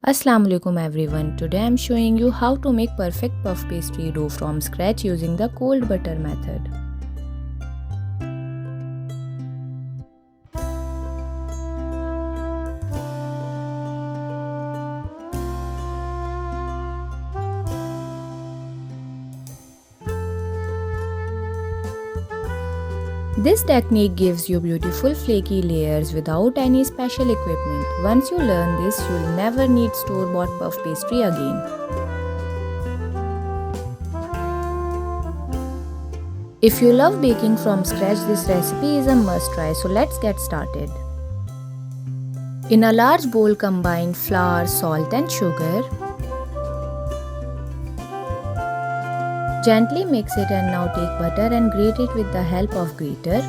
Assalamualaikum everyone. Today I am showing you how to make perfect puff pastry dough from scratch using the cold butter method. This technique gives you beautiful flaky layers without any special equipment. Once you learn this, you'll never need store-bought puff pastry again. If you love baking from scratch, this recipe is a must try, so let's get started. In a large bowl, combine flour, salt and sugar. Gently mix it and now take butter and grate it with the help of grater.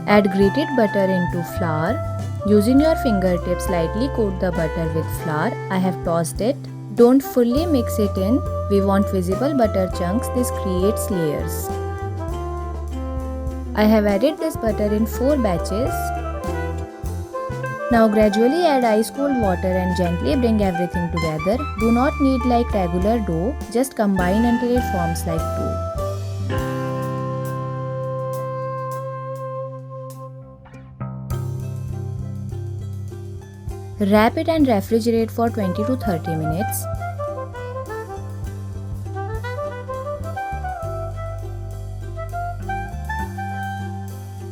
Add grated butter into flour. Using your fingertips, lightly coat the butter with flour. I have tossed it. Don't fully mix it in. We want visible butter chunks. This creates layers. I have added this butter in 4 batches. Now gradually add ice cold water and gently bring everything together. Do not knead like regular dough, just combine until it forms like dough. Wrap it and refrigerate for 20 to 30 minutes.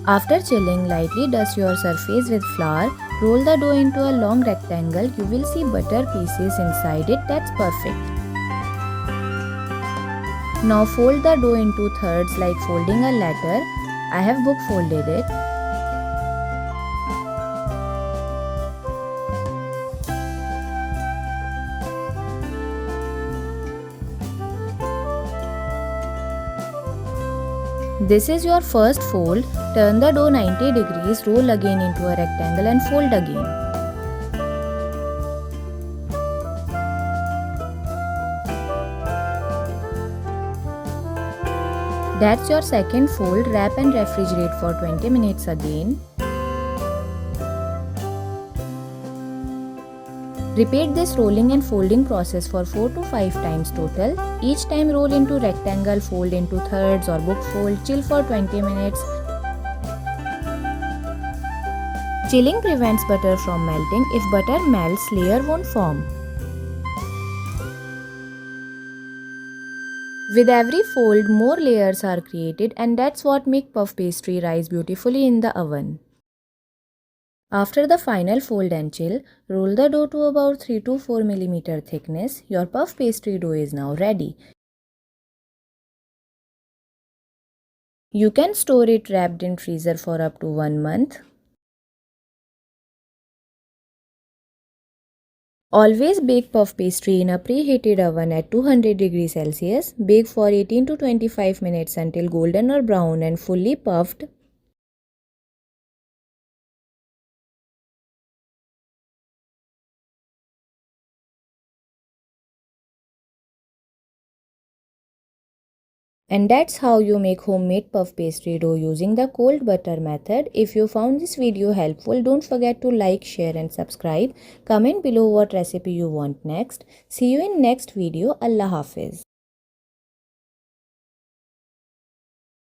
After chilling, lightly dust your surface with flour. Roll the dough into a long rectangle. You will see butter pieces inside it. That's perfect. Now fold the dough into thirds like folding a letter. I have book folded it. This is your first fold. Turn the dough 90 degrees, roll again into a rectangle and fold again. That's your second fold. Wrap and refrigerate for 20 minutes again. Repeat this rolling and folding process for 4 to 5 times total. Each time roll into rectangle, fold into thirds or book fold. Chill for 20 minutes. Chilling prevents butter from melting. If butter melts, layer won't form. With every fold, more layers are created, and that's what makes puff pastry rise beautifully in the oven. After the final fold and chill, roll the dough to about 3 to 4 mm thickness. Your puff pastry dough is now ready. You can store it wrapped in freezer for up to 1 month. Always bake puff pastry in a preheated oven at 200 degrees Celsius. Bake for 18 to 25 minutes until golden or brown and fully puffed. And that's how you make homemade puff pastry dough using the cold butter method. If you found this video helpful, don't forget to like, share and subscribe. Comment below what recipe you want next. See you in next video. Allah Hafiz.